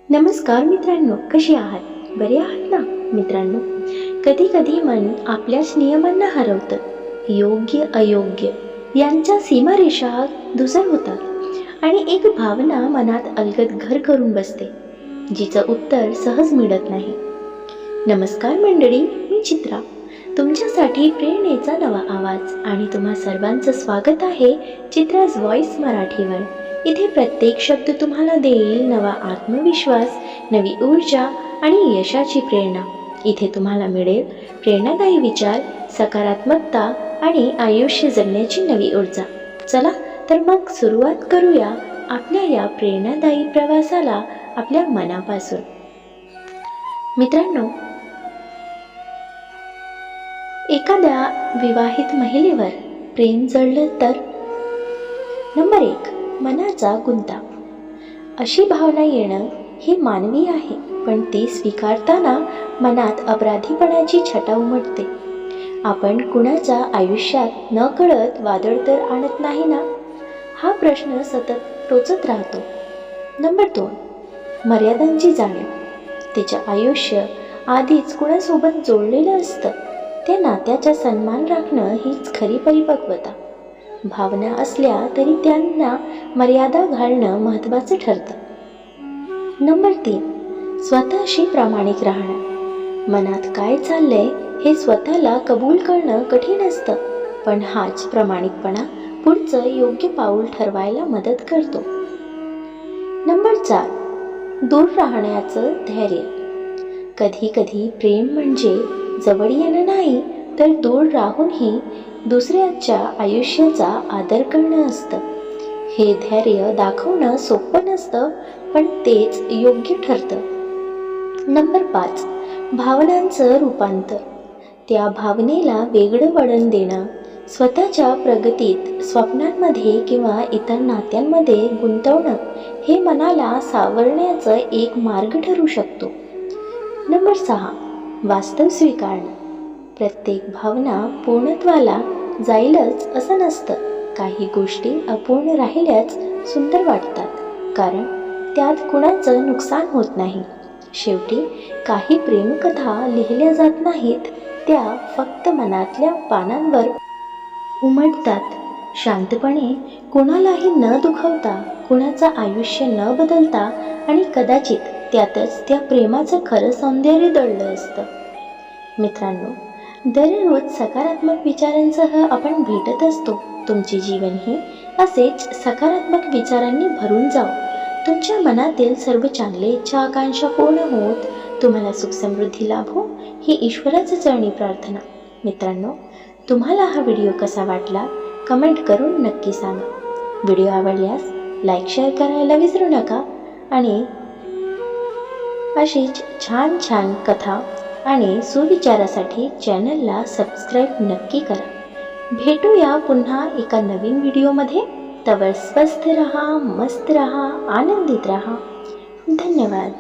नमस्कार मित्रांनो, कशी आहात? बरे आहात ना? मित्रांनो, कधी कधी मन आपल्याच नियमांना हरवतं. योग्य अयोग्य यांच्या सीमारेषा धुसर होतात आणि एक भावना मनात अलगद घर करून बसते, जिचं उत्तर सहज मिळत नाही. नमस्कार मंडळी, मी चित्रा, तुमच्यासाठी प्रेरणेचा नवा आवाज आणि तुम्हा सर्वांचं स्वागत आहे चित्राज व्हॉइस मराठीवर. इथे प्रत्येक शब्द तुम्हाला देईल नवा आत्मविश्वास, नवी ऊर्जा आणि यशाची प्रेरणा. इथे तुम्हाला मिळेल प्रेरणादायी विचार, सकारात्मकता आणि आयुष्य जगण्याची नवी ऊर्जा. चला तर मग सुरुवात करूया आपल्या या प्रेरणादायी प्रवासाला आपल्या मनापासून. मित्रांनो, एखाद्या विवाहित महिलेवर प्रेम जडलं तर? नंबर 1, मनाचा गुंता. अशी भावना येणं हे मानवी आहे, पण ती स्वीकारताना मनात अपराधीपणाची छटा उमटते. आपण कुणाच्या आयुष्यात न कळत वादळ तर आणत नाही ना, हा प्रश्न सतत टोचत राहतो. नंबर 2, मर्यादांची जाणीव. तिचं आयुष्य आधीच कुणासोबत जोडलेलं असतं, त्या नात्याचा सन्मान राखणं हीच खरी परिपक्वता. भावना असल्या तरी त्यांना मर्यादा घालणं महत्त्वाचं ठरतं. नंबर 3, स्वतःशी प्रामाणिक राहणं. मनात काय चाललंय हे स्वतःला कबूल करणं कठीण असतं, पण हाच प्रामाणिकपणा पुढचं योग्य पाऊल ठरवायला मदत करतो. नंबर 4, दूर राहण्याचं धैर्य. कधी कधी प्रेम म्हणजे जवळ येणं नाही, तर दूर राहूनही दुसऱ्याच्या आयुष्याचा आदर करणं असतं. हे धैर्य दाखवणं सोपं नसतं, पण तेच योग्य ठरतं. नंबर 5, भावनांचं रूपांतर. त्या भावनेला वेगळं वळण देणं, स्वतःच्या प्रगतीत, स्वप्नांमध्ये किंवा इतर नात्यांमध्ये गुंतवणं हे मनाला सावरण्याचा एक मार्ग ठरू शकतो. नंबर 6, वास्तव स्वीकारणं. प्रत्येक भावना पूर्णत्वाला जाईलच असं नसतं. काही गोष्टी अपूर्ण राहिल्याच सुंदर वाटतात, कारण त्यात कुणाचं नुकसान होत नाही. शेवटी काही प्रेमकथा लिहिल्या जात नाहीत, त्या फक्त मनातल्या पानांवर उमटतात. शांतपणे, कुणालाही न दुखवता, कुणाचं आयुष्य न बदलता आणि कदाचित त्यातच त्या प्रेमाचं खरं सौंदर्य दडलं असतं. मित्रांनो, दररोज सकारात्मक विचारांसह आपण भेटत असतो. तुमचे जीवनही असेच सकारात्मक विचारांनी भरून जाओ. तुमच्या मनातील सर्व चांगले इच्छा आकांक्षा पूर्ण होत तुम्हाला सुख समृद्धी लाभो, ही ईश्वराची चरणी प्रार्थना. मित्रांनो, तुम्हाला हा व्हिडिओ कसा वाटला कमेंट करून नक्की सांगा. व्हिडिओ आवडल्यास लाईक शेअर करायला विसरू नका आणि अशीच छान छान कथा आणि सुविचारासाठी चॅनलला सबस्क्राईब नक्की करा. भेटूया पुन्हा एका नवीन व्हिडिओमध्ये. तवर स्वस्थ रहा, मस्त रहा, आनंदित रहा. धन्यवाद.